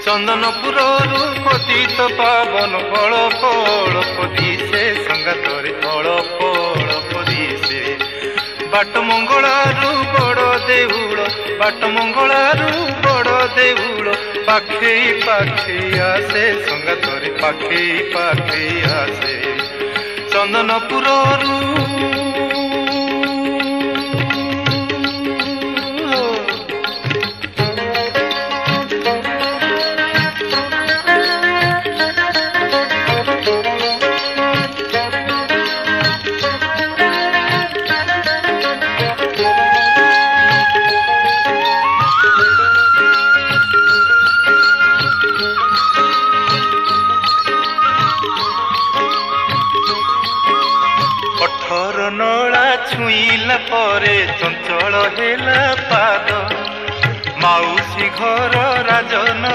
ଚନ୍ଦନପୁରରୁ ପତିତ ପାବନ ଫଳ ଫଳ ପଦିଶେ ସଙ୍ଗାତରେ ଫଳ ଫଳ ପଦିଶେ ବାଟ ମଙ୍ଗଳାରୁ ବଡ଼ ଦେଉଳ ବାଟ ମଙ୍ଗଳାରୁ ବଡ଼ ଦେଉଳ ପାଖେଇ ପାଖେଇ ଆସେ ସଙ୍ଗାତରେ ପାଖେଇ ପାଖେଇ ଆସେ ଚନ୍ଦନପୁରରୁ ନଳା ଛୁଇଁଲା ପରେ ଚଞ୍ଚଳ ହେଲା ପାଦ ମାଉସୀ ଘର ରାଜନ